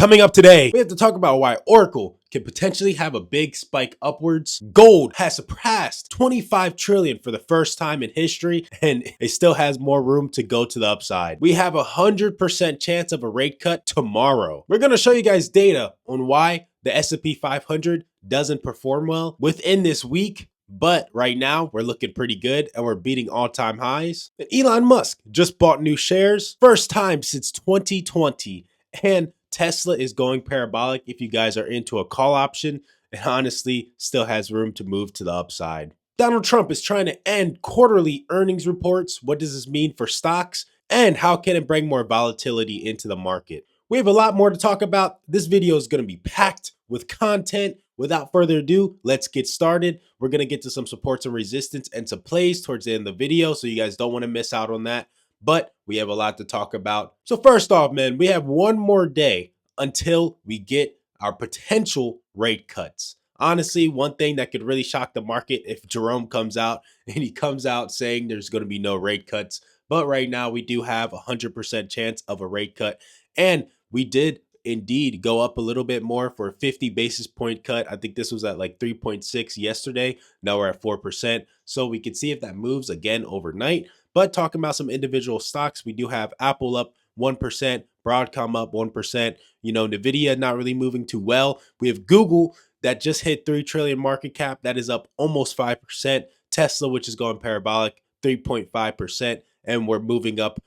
Coming up today, we have to talk about why Oracle can potentially have a big spike upwards. Gold has surpassed 25 trillion for the first time in history, and it still has more room to go to the upside. We have 100% chance of a rate cut tomorrow. We're going to show you guys data on why the S&P 500 doesn't perform well within this week. But right now, we're looking pretty good and we're beating all-time highs. And Elon Musk just bought new shares, first time since 2020. And Tesla is going parabolic if you guys are into a call option, and honestly still has room to move to the upside. Donald Trump is trying to end quarterly earnings reports. What does this mean for stocks? And how can it bring more volatility into the market? We have a lot more to talk about. This video is going to be packed with content. Without further ado, let's get started. We're going to get to some supports and resistance and some plays towards the end of the video, so you guys don't want to miss out on that. But we have a lot to talk about. So first off, man, we have one more day until we get our potential rate cuts. Honestly, one thing that could really shock the market if Jerome comes out and he comes out saying there's going to be no rate cuts. But right now we do have 100% chance of a rate cut. And we did indeed go up a little bit more for a 50 basis point cut. I think this was at like 3.6 yesterday. Now we're at 4%. So we can see if that moves again overnight. But talking about some individual stocks, we do have Apple up 1%, Broadcom up 1%. Nvidia not really moving too well. We have Google that just hit 3 trillion market cap. That is up almost 5%. Tesla, which is going parabolic, 3.5%. And we're moving up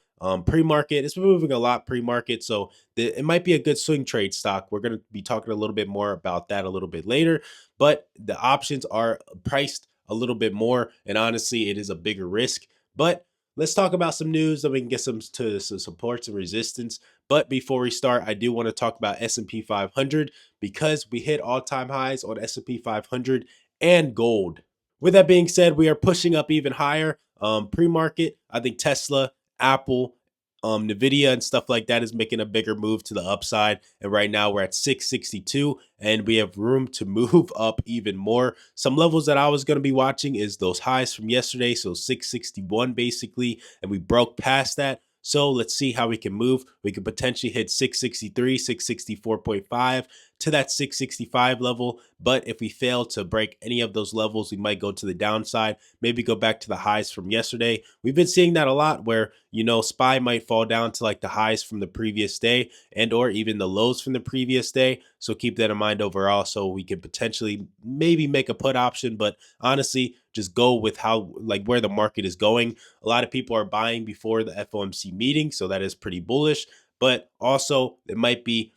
pre-market. It's moving a lot pre-market, so it might be a good swing trade stock. We're going to be talking a little bit more about that a little bit later, but the options are priced a little bit more, and honestly, it is a bigger risk. But let's talk about some news, then we can get some supports and resistance. But before we start, I do want to talk about S&P 500 because we hit all-time highs on S&P 500 and gold. With that being said, we are pushing up even higher. Pre-market, I think Tesla, Apple, Nvidia and stuff like that is making a bigger move to the upside. And right now we're at 662 and we have room to move up even more. Some levels that I was going to be watching is those highs from yesterday. So 661 basically, and we broke past that. So let's see how we can move. We could potentially hit 663, 664.5 to that 665 level. But if we fail to break any of those levels, we might go to the downside, maybe go back to the highs from yesterday. We've been seeing that a lot where, SPY might fall down to like the highs from the previous day and or even the lows from the previous day. So keep that in mind overall. So we could potentially maybe make a put option, but honestly, just go with where the market is going. A lot of people are buying before the FOMC meeting, so that is pretty bullish. But also, it might be,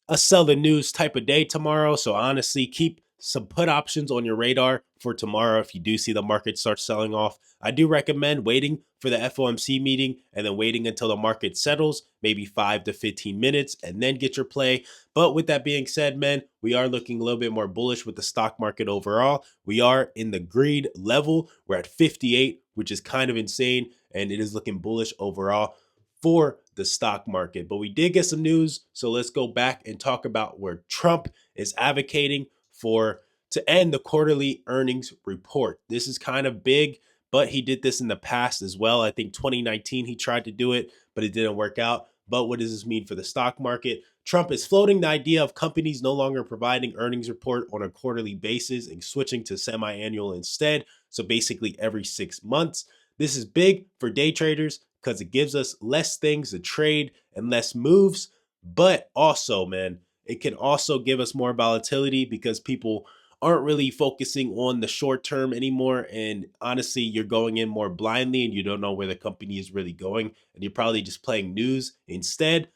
a sell the news type of day tomorrow. So honestly, keep some put options on your radar for tomorrow if you do see the market start selling off. I do recommend waiting for the FOMC meeting and then waiting until the market settles, maybe 5 to 15 minutes, and then get your play. But with that being said, man, we are looking a little bit more bullish with the stock market overall. We are in the greed level. We're at 58, which is kind of insane, and it is looking bullish overall for the stock market. But we did get some news, so let's go back and talk about where Trump is advocating to end the quarterly earnings report. This is kind of big, but he did this in the past as well. I think 2019 he tried to do it, but it didn't work out. But what does this mean for the stock market? Trump is floating the idea of companies no longer providing earnings report on a quarterly basis and switching to semi-annual instead. So basically every 6 months. This is big for day traders because it gives us less things to trade and less moves. But also, man, it can also give us more volatility because people aren't really focusing on the short term anymore. And honestly, you're going in more blindly and you don't know where the company is really going. And you're probably just playing news instead,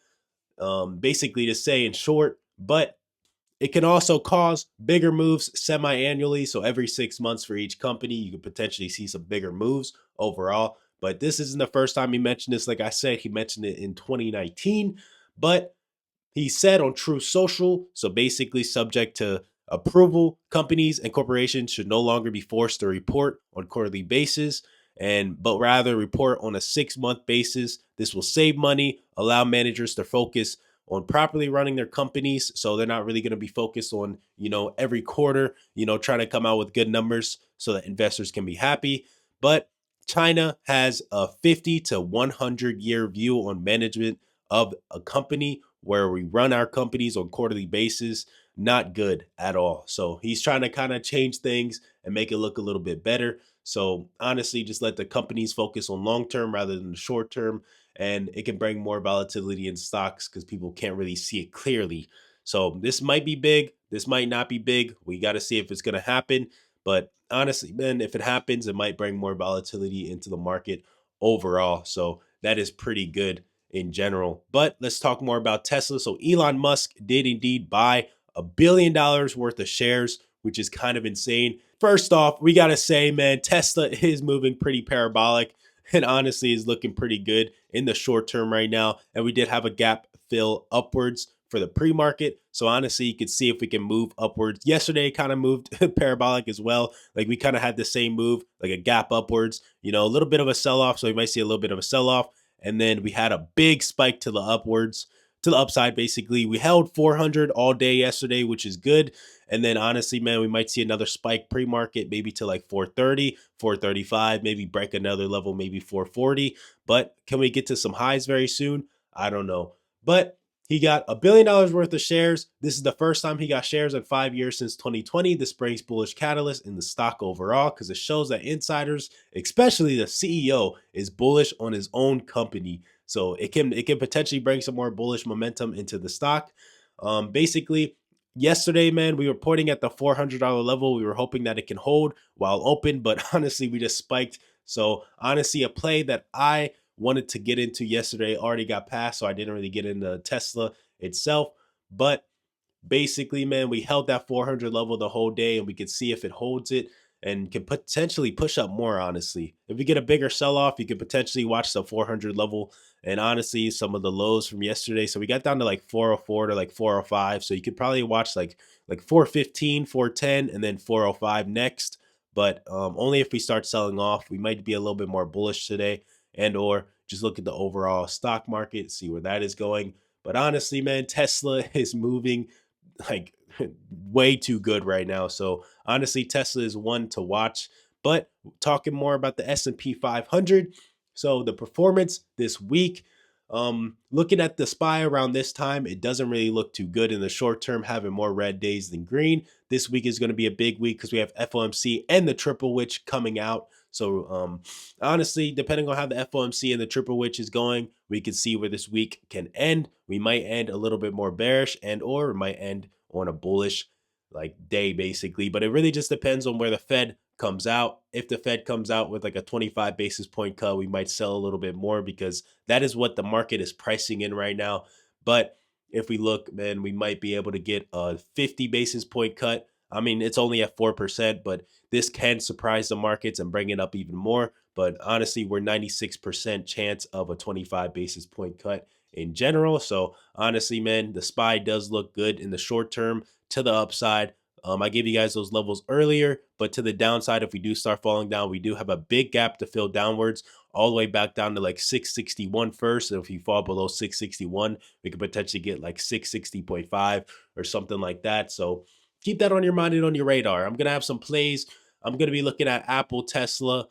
basically to say in short. But it can also cause bigger moves semi-annually. So every 6 months for each company, you could potentially see some bigger moves overall. But this isn't the first time he mentioned this. Like I said, he mentioned it in 2019. But he said on True Social, so basically subject to approval, companies and corporations should no longer be forced to report on quarterly basis, but rather report on a 6-month basis. This will save money, allow managers to focus on properly running their companies. So they're not really going to be focused on, every quarter, trying to come out with good numbers so that investors can be happy. But China has a 50 to 100 year view on management of a company, where we run our companies on quarterly basis, not good at all. So he's trying to kind of change things and make it look a little bit better. So honestly, just let the companies focus on long term rather than the short term, and it can bring more volatility in stocks because people can't really see it clearly. So this might be big, this might not be big. We got to see if it's going to happen. But honestly, man, if it happens, it might bring more volatility into the market overall. So that is pretty good in general. But let's talk more about Tesla. So Elon Musk did indeed buy $1 billion worth of shares, which is kind of insane. First off, we got to say, man, Tesla is moving pretty parabolic and honestly is looking pretty good in the short term right now. And we did have a gap fill upwards for the pre-market. So honestly, you could see if we can move upwards. Yesterday kind of moved parabolic as well. Like we kind of had the same move, like a gap upwards, a little bit of a sell-off. So we might see a little bit of a sell-off. And then we had a big spike to the upwards, to the upside, basically. We held 400 all day yesterday, which is good. And then honestly, man, we might see another spike pre-market, maybe to like 430, 435, maybe break another level, maybe 440. But can we get to some highs very soon? I don't know. But he got $1 billion worth of shares. This is the first time he got shares in 5 years since 2020. This brings bullish catalyst in the stock overall because it shows that insiders, especially the CEO, is bullish on his own company. So it can potentially bring some more bullish momentum into the stock. Basically, yesterday, man, we were pointing at the $400 level. We were hoping that it can hold while open, but honestly, we just spiked. So honestly, a play that I wanted to get into yesterday already got passed, so I didn't really get into Tesla itself. But basically, man, we held that 400 level the whole day, and we could see if it holds it and can potentially push up more, honestly. If we get a bigger sell-off, you could potentially watch the 400 level and honestly some of the lows from yesterday. So we got down to like 404 to like 405. So you could probably watch like 415, 410, and then 405 next. But only if we start selling off. We might be a little bit more bullish today, and or just look at the overall stock market, see where that is going. But honestly, man, Tesla is moving like way too good right now. So honestly, Tesla is one to watch. But talking more about the S&P 500. So the performance this week, looking at the SPY around this time, it doesn't really look too good in the short term, having more red days than green. This week is going to be a big week because we have FOMC and the triple witch coming out. So honestly, depending on how the FOMC and the triple witch is going, we can see where this week can end. We might end a little bit more bearish and or it might end on a bullish like day basically. But it really just depends on where the Fed comes out. If the Fed comes out with like a 25 basis point cut, we might sell a little bit more because that is what the market is pricing in right now. But if we look, then we might be able to get a 50 basis point cut. I mean, it's only at 4%, but this can surprise the markets and bring it up even more. But honestly, we're 96% chance of a 25 basis point cut in general. So honestly, man, the SPY does look good in the short term to the upside. I gave you guys those levels earlier, but to the downside, if we do start falling down, we do have a big gap to fill downwards all the way back down to like 661 first. And if you fall below 661, we could potentially get like 660.5 or something like that. So keep that on your mind and on your radar. I'm going to have some plays. I'm going to be looking at Apple, Tesla,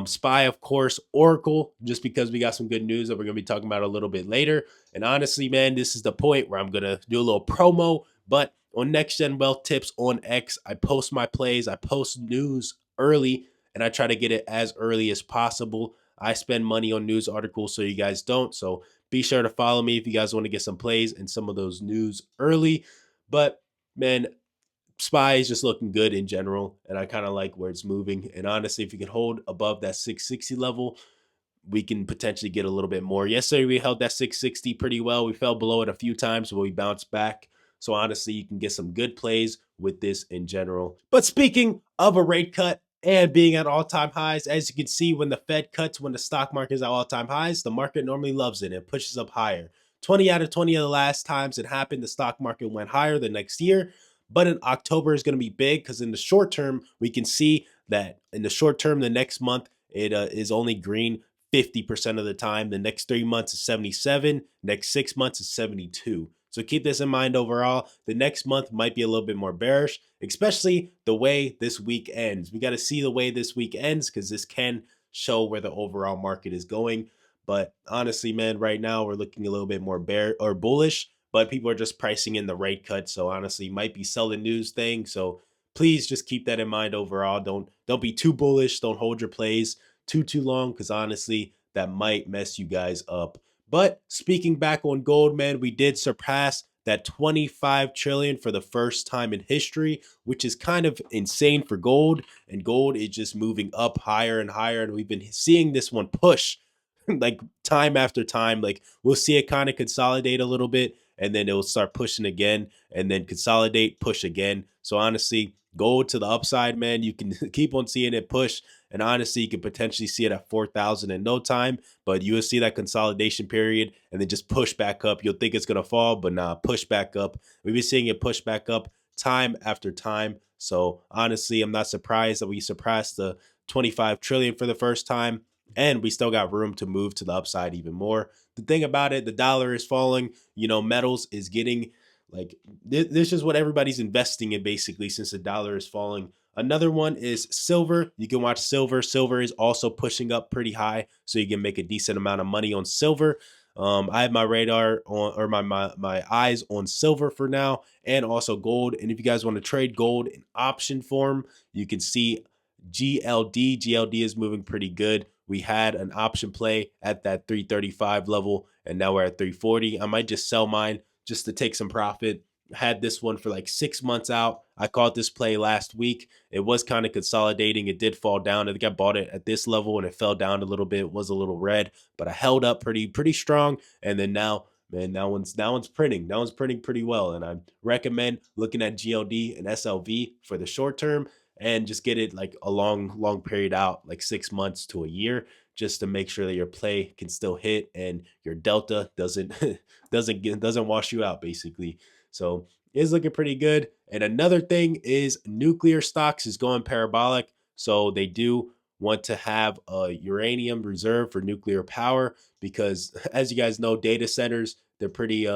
SPY, of course, Oracle, just because we got some good news that we're going to be talking about a little bit later. And honestly, man, this is the point where I'm going to do a little promo. But on NextGen Wealth Tips on X, I post my plays, I post news early, and I try to get it as early as possible. I spend money on news articles so you guys don't. So be sure to follow me if you guys want to get some plays and some of those news early. But man, SPY is just looking good in general, and I kind of like where it's moving. And honestly, if you can hold above that 660 level, we can potentially get a little bit more. Yesterday, we held that 660 pretty well. We fell below it a few times, but we bounced back. So honestly, you can get some good plays with this in general. But speaking of a rate cut and being at all-time highs, as you can see, when the Fed cuts, when the stock market is at all-time highs, the market normally loves it and pushes up higher. 20 out of 20 of the last times it happened, the stock market went higher the next year. But in October is going to be big because in the short term, we can see that in the short term, the next month, it is only green 50% of the time. The next 3 months is 77. Next 6 months is 72. So keep this in mind overall. The next month might be a little bit more bearish, especially the way this week ends. We got to see the way this week ends because this can show where the overall market is going. But honestly, man, right now we're looking a little bit more bear or bullish. but people are just pricing in the rate cut. So honestly, might be selling news thing. So please just keep that in mind overall. Don't be too bullish. Don't hold your plays too long, because honestly, that might mess you guys up. But speaking back on gold, man, we did surpass that 25 trillion for the first time in history, which is kind of insane for gold. And gold is just moving up higher and higher. And we've been seeing this one push like time after time. Like we'll see it kind of consolidate a little bit, and then it will start pushing again, and then consolidate, push again. So honestly, gold to the upside, man. You can keep on seeing it push, and honestly, you could potentially see it at 4,000 in no time. But you will see that consolidation period, and then just push back up. You'll think it's gonna fall, but nah, push back up. We've been seeing it push back up time after time. So honestly, I'm not surprised that we surpassed the 25 trillion for the first time, and we still got room to move to the upside even more. The thing about it, the dollar is falling. Metals is getting like this is what everybody's investing in basically, since the dollar is falling. Another one is silver. You can watch silver. Silver is also pushing up pretty high, so you can make a decent amount of money on silver. I have my radar on, or my eyes on silver for now, and also gold. And if you guys want to trade gold in option form, you can see GLD. GLD is moving pretty good. We had an option play at that 335 level, and now we're at 340. I might just sell mine just to take some profit. Had this one for like 6 months out. I caught this play last week. It was kind of consolidating. It did fall down. I think I bought it at this level and it fell down a little bit. It was a little red, but I held up pretty strong. And then now, man, that one's printing. That one's printing pretty well. And I recommend looking at GLD and SLV for the short term, and just get it like a long period out, like 6 months to a year, just to make sure that your play can still hit and your delta doesn't doesn't wash you out basically. So it's looking pretty good. And another thing is nuclear stocks is going parabolic. So they do want to have a uranium reserve for nuclear power, because as you guys know, data centers, they're pretty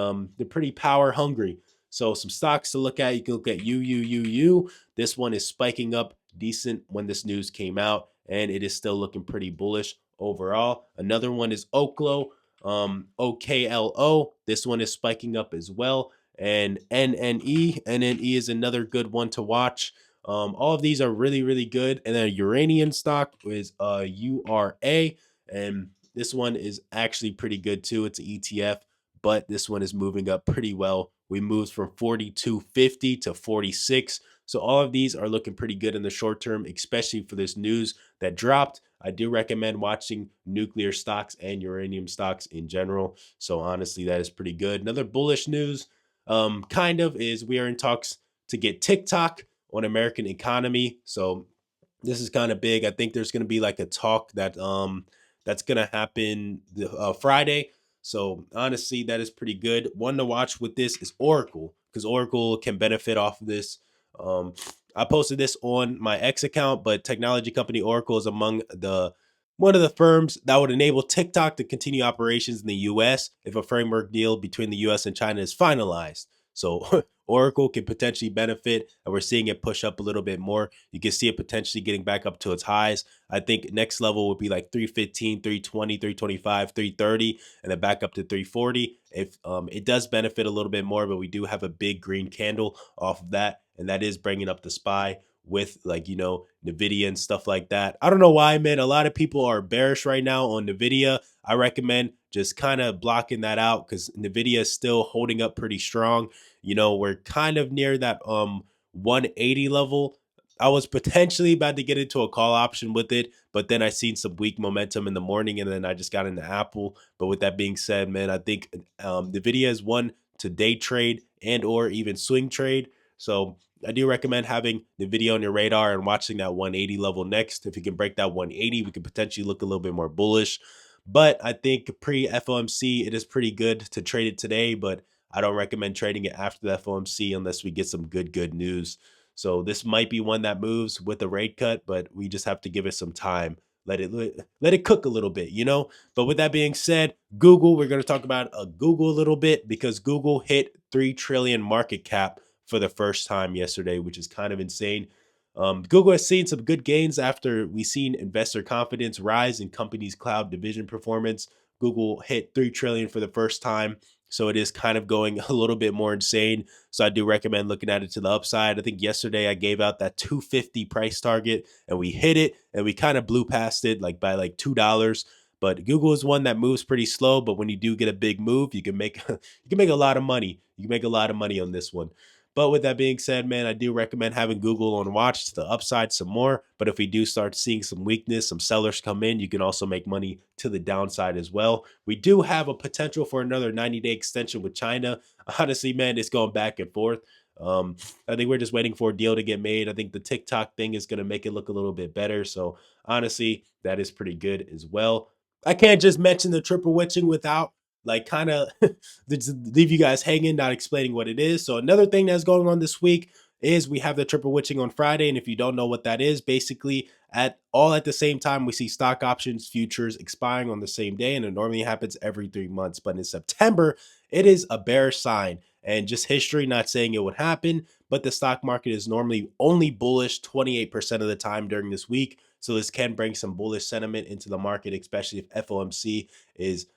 power hungry. So some stocks to look at, you can look at UUUU. This one is spiking up decent when this news came out, and it is still looking pretty bullish overall. Another one is Oklo, OKLO. This one is spiking up as well. And NNE is another good one to watch. All of these are really good. And then a uranium stock is URA, and this one is actually pretty good too. It's an ETF, but this one is moving up pretty well. We moved from 42.50 to 46. So all of these are looking pretty good in the short term, especially for this news that dropped. I do recommend watching nuclear stocks and uranium stocks in general. So honestly, that is pretty good. Another bullish news, kind of, is we are in talks to get TikTok on American economy. So this is kind of big. I think there's going to be like a talk that's going to happen Friday. So honestly, that is pretty good. One to watch with this is Oracle, because Oracle can benefit off of this. I posted this on my X account, but technology company Oracle is among the one of the firms that would enable TikTok to continue operations in the US if a framework deal between the US and China is finalized. So Oracle can potentially benefit, and we're seeing it push up a little bit more. You can see it potentially getting back up to its highs. I think next level would be like 315, 320, 325, 330, and then back up to 340. If it does benefit a little bit more, but we do have a big green candle off of that, and that is bringing up the SPY with, like, Nvidia and stuff like that. I don't know why, man. A lot of people are bearish right now on Nvidia. I recommend just kind of blocking that out, because Nvidia is still holding up pretty strong. We're kind of near that 180 level. I was potentially about to get into a call option with it, but then I seen some weak momentum in the morning, and then I just got into Apple. But with that being said, man, I think Nvidia is one to day trade and or even swing trade. So I do recommend having Nvidia on your radar and watching that 180 level next. If you can break that 180, we could potentially look a little bit more bullish. But I think pre FOMC, it is pretty good to trade it today, but I don't recommend trading it after the FOMC unless we get some good news. So this might be one that moves with a rate cut, but we just have to give it some time. Let it cook a little bit. But with that being said, Google, we're going to talk about Google a little bit, because Google hit 3 trillion market cap for the first time yesterday, which is kind of insane. Google has seen some good gains after we've seen investor confidence rise in companies' cloud division performance. Google hit 3 trillion for the first time. So it is kind of going a little bit more insane. So I do recommend looking at it to the upside. I think yesterday I gave out that 250 price target and we hit it and we kind of blew past it like by like $2. But Google is one that moves pretty slow. But when you do get a big move, you can make you can make a lot of money. You can make a lot of money on this one. But with that being said, man, I do recommend having Google on watch to the upside some more. But if we do start seeing some weakness, some sellers come in, you can also make money to the downside as well. We do have a potential for another 90-day extension with China. Honestly, man, it's going back and forth. Um, I think we're just waiting for a deal to get made. I think the TikTok thing is going to make it look a little bit better. So honestly, that is pretty good as well. I can't just mention the triple witching without like kind of leave you guys hanging, not explaining what it is. So another thing that's going on this week is we have the triple witching on Friday. And if you don't know what that is, basically at the same time, we see stock options futures expiring on the same day. And it normally happens every 3 months. But in September, it is a bearish sign. And just history, not saying it would happen, but the stock market is normally only bullish 28% of the time during this week. So this can bring some bullish sentiment into the market, especially if FOMC is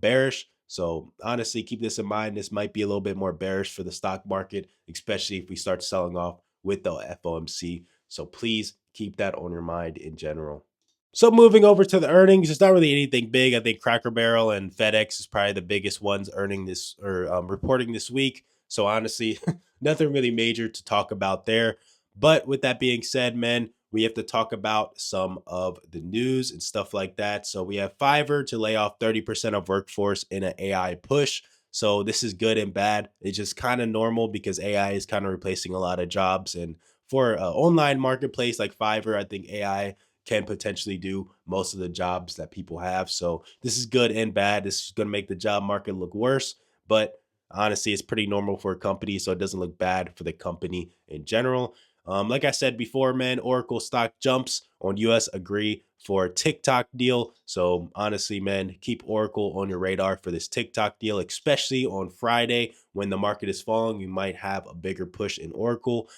bearish. So honestly, keep this in mind. This might be a little bit more bearish for the stock market, especially if we start selling off with the FOMC. So please keep that on your mind in general. So moving over to the earnings, it's not really anything big. I think Cracker Barrel and FedEx is probably the biggest ones earning this or reporting this week. So honestly, nothing really major to talk about there. But with that being said, man, we have to talk about some of the news and stuff like that. So we have Fiverr to lay off 30% of workforce in an AI push. So this is good and bad. It's just kind of normal because AI is kind of replacing a lot of jobs. And for an online marketplace like Fiverr, I think AI can potentially do most of the jobs that people have. So this is good and bad. This is going to make the job market look worse, but honestly, it's pretty normal for a company, so it doesn't look bad for the company in general. Like I said before, man, Oracle stock jumps on US agree for a TikTok deal. So honestly, man, keep Oracle on your radar for this TikTok deal, especially on Friday when the market is falling. You might have a bigger push in Oracle.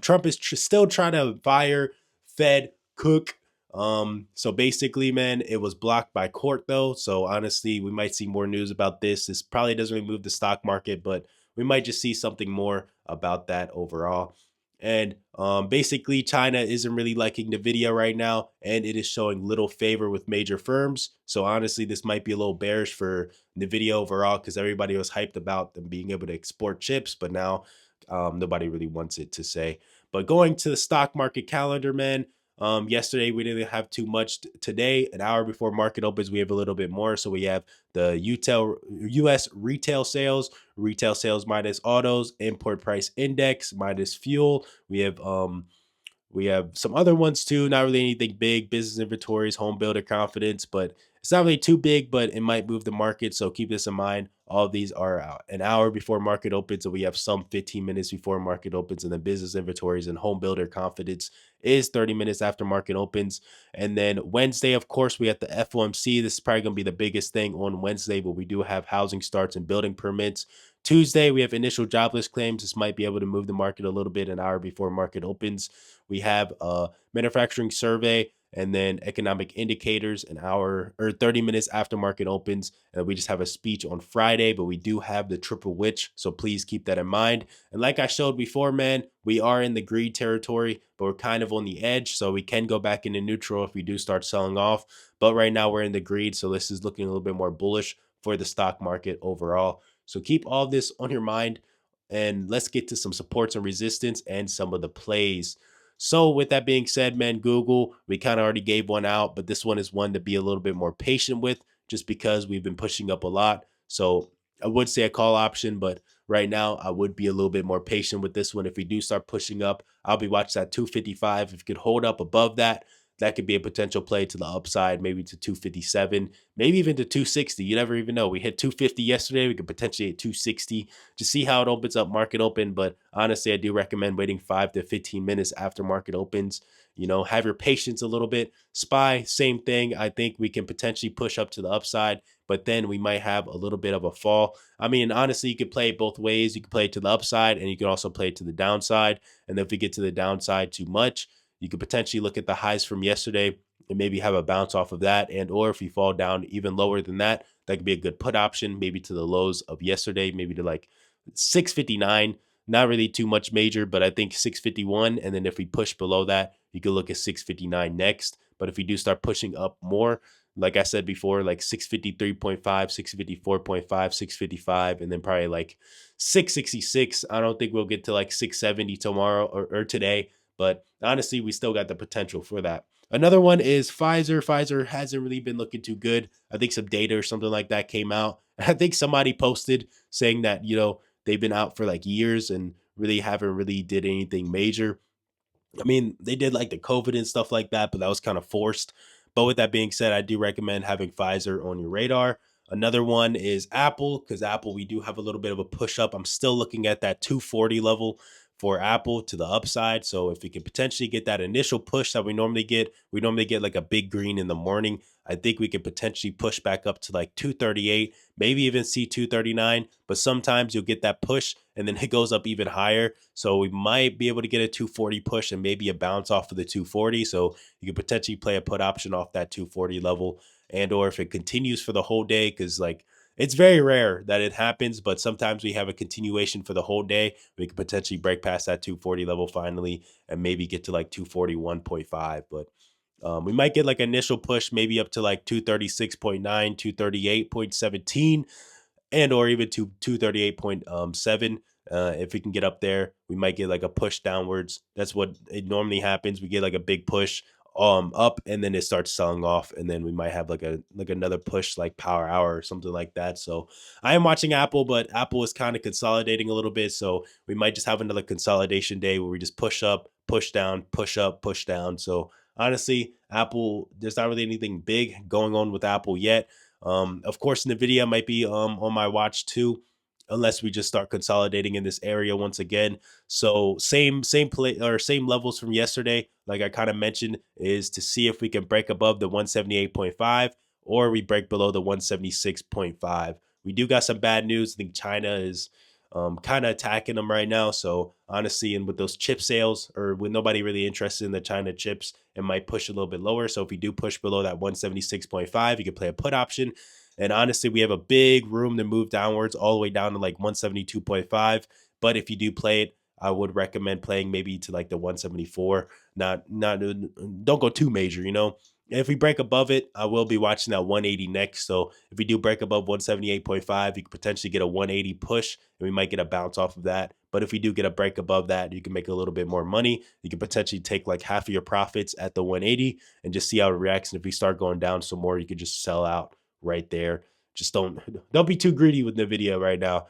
Trump is still trying to fire Fed Cook. So basically, man, it was blocked by court though. So honestly, we might see more news about this. This probably doesn't really move the stock market, but we might just see something more about that overall. And basically, China isn't really liking NVIDIA right now, and it is showing little favor with major firms. So honestly, this might be a little bearish for NVIDIA overall because everybody was hyped about them being able to export chips, but now nobody really wants it to say. But going to the stock market calendar, man, yesterday we didn't have too much. Today, an hour before market opens, we have a little bit more. So we have the U.S. retail sales minus autos, import price index minus fuel. We have some other ones too. Not really anything big. Business inventories, home builder confidence, but it's not really too big, but it might move the market. So keep this in mind. All of these are an hour before market opens, and we have some 15 minutes before market opens. And then business inventories and home builder confidence is 30 minutes after market opens. And then Wednesday, of course, we have the FOMC. This is probably going to be the biggest thing on Wednesday, but we do have housing starts and building permits. Tuesday, we have initial jobless claims. This might be able to move the market a little bit an hour before market opens. We have a manufacturing survey and then economic indicators an hour or 30 minutes after market opens. And we just have a speech on Friday, but we do have the triple witch. So please keep that in mind. And like I showed before, man, we are in the greed territory, but we're kind of on the edge. So we can go back into neutral if we do start selling off. But right now we're in the greed. So this is looking a little bit more bullish for the stock market overall. So keep all this on your mind and let's get to some supports and resistance and some of the plays. So with that being said, man, Google, we kind of already gave one out, but this one is one to be a little bit more patient with just because we've been pushing up a lot. So I would say a call option, but right now I would be a little bit more patient with this one. If we do start pushing up, I'll be watching that 255. If you could hold up above that, that could be a potential play to the upside, maybe to 257, maybe even to 260. You never even know. We hit 250 yesterday. We could potentially hit 260. Just see how it opens up market open. But honestly, I do recommend waiting 5 to 15 minutes after market opens. You know, have your patience a little bit. SPY, same thing. I think we can potentially push up to the upside, but then we might have a little bit of a fall. I mean, honestly, you could play it both ways. You could play it to the upside and you could also play it to the downside. And if we get to the downside too much, you could potentially look at the highs from yesterday and maybe have a bounce off of that. And or if we fall down even lower than that, that could be a good put option, maybe to the lows of yesterday, maybe to like 659. Not really too much major, but I think 651. And then if we push below that, you could look at 659 next. But if we do start pushing up more, like I said before, like 653.5, 654.5, 655, and then probably like 666. I don't think we'll get to like 670 tomorrow or today, but honestly, we still got the potential for that. Another one is Pfizer. Pfizer hasn't really been looking too good. I think some data or something like that came out. I think somebody posted saying that, they've been out for like years and really haven't really did anything major. I mean, they did like the COVID and stuff like that, but that was kind of forced. But with that being said, I do recommend having Pfizer on your radar. Another one is Apple, because Apple, we do have a little bit of a push up. I'm still looking at that 240 level for Apple to the upside. So if we can potentially get that initial push that we normally get like a big green in the morning. I think we could potentially push back up to like 238, maybe even see 239. But sometimes you'll get that push and then it goes up even higher. So we might be able to get a 240 push and maybe a bounce off of the 240. So you could potentially play a put option off that 240 level. And or if it continues for the whole day, because like it's very rare that it happens, but sometimes we have a continuation for the whole day. We could potentially break past that 240 level finally and maybe get to like 241.5. But we might get like initial push, maybe up to like 236.9, 238.17, and or even to 238.7. If we can get up there, we might get like a push downwards. That's what it normally happens. We get like a big push up and then it starts selling off, and then we might have like another push like power hour or something like that. So I am watching Apple, but Apple is kind of consolidating a little bit. So we might just have another consolidation day where we just push up, push down, push up, push down. So honestly, Apple, there's not really anything big going on with Apple yet. Of course, Nvidia might be on my watch too, unless we just start consolidating in this area once again. So same play or same levels from yesterday, like I kind of mentioned, is to see if we can break above the 178.5 or we break below the 176.5. We do got some bad news. I think China is kind of attacking them right now. So honestly, and with those chip sales or with nobody really interested in the China chips, it might push a little bit lower. So if we do push below that 176.5, you can play a put option. And honestly, we have a big room to move downwards all the way down to like 172.5. But if you do play it, I would recommend playing maybe to like the 174. Not don't go too major. If we break above it, I will be watching that 180 next. So if we do break above 178.5, you could potentially get a 180 push and we might get a bounce off of that. But if we do get a break above that, you can make a little bit more money. You can potentially take like half of your profits at the 180 and just see how it reacts. And if we start going down some more, you could just sell out right there. Just don't be too greedy with Nvidia right now.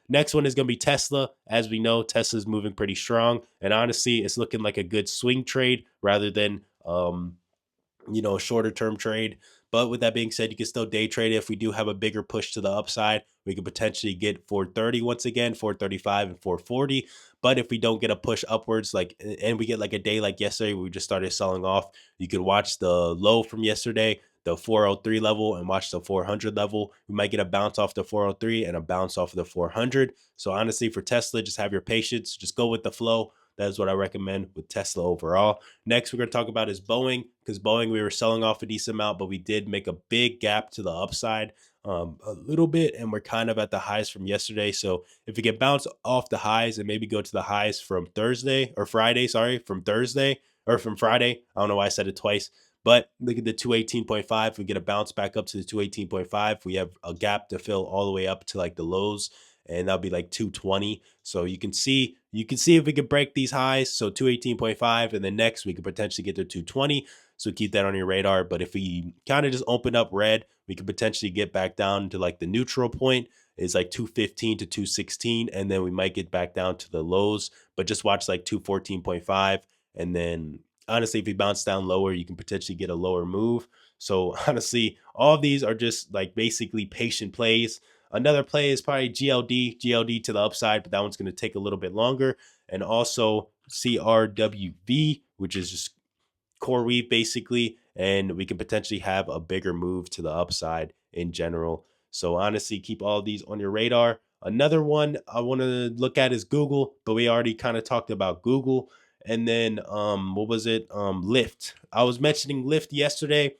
Next one is going to be Tesla. As we know, Tesla's moving pretty strong, and honestly, it's looking like a good swing trade rather than a shorter term trade. But with that being said, you can still day trade it. If we do have a bigger push to the upside, we could potentially get 430 once again, 435 and 440. But if we don't get a push upwards, and we get like a day like yesterday, where we just started selling off, you could watch the low from yesterday, the 403 level, and watch the 400 level. We might get a bounce off the 403 and a bounce off of the 400. So honestly, for Tesla, just have your patience, just go with the flow. That is what I recommend with Tesla overall. Next, we're going to talk about is Boeing, because Boeing, we were selling off a decent amount, but we did make a big gap to the upside a little bit, and we're kind of at the highs from yesterday. So if we can bounce off the highs and maybe go to the highs from Friday, from Friday. I don't know why I said it twice. But look at the 218.5. We get a bounce back up to the 218.5. We have a gap to fill all the way up to like the lows, and that'll be like 220. So you can see if we can break these highs. So 218.5, and then next we could potentially get to 220. So keep that on your radar. But if we kind of just open up red, we could potentially get back down to like the neutral point is like 215 to 216, and then we might get back down to the lows. But just watch like 214.5, and then honestly, if we bounce down lower, you can potentially get a lower move. So honestly, all of these are just like basically patient plays. Another play is probably GLD to the upside, but that one's going to take a little bit longer. And also CRWV, which is just core weave basically, and we can potentially have a bigger move to the upside in general. So honestly, keep all of these on your radar. Another one I want to look at is Google, but we already kind of talked about Google. And then what was it? Lyft. I was mentioning Lyft yesterday.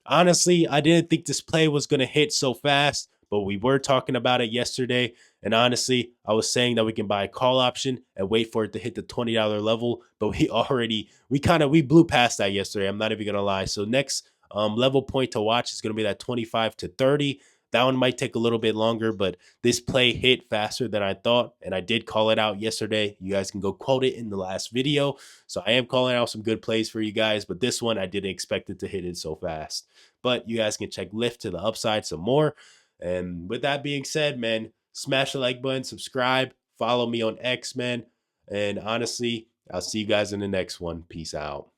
Honestly, I didn't think this play was going to hit so fast, but we were talking about it yesterday. And honestly, I was saying that we can buy a call option and wait for it to hit the $20 level, but we blew past that yesterday. I'm not even going to lie. So next level point to watch is going to be that 25 to 30. That one might take a little bit longer, but this play hit faster than I thought, and I did call it out yesterday. You guys can go quote it in the last video. So I am calling out some good plays for you guys, but this one I didn't expect it to hit it so fast. But you guys can check Lyft to the upside some more. And with that being said, man, smash the like button, subscribe, follow me on X, man. And honestly, I'll see you guys in the next one. Peace out.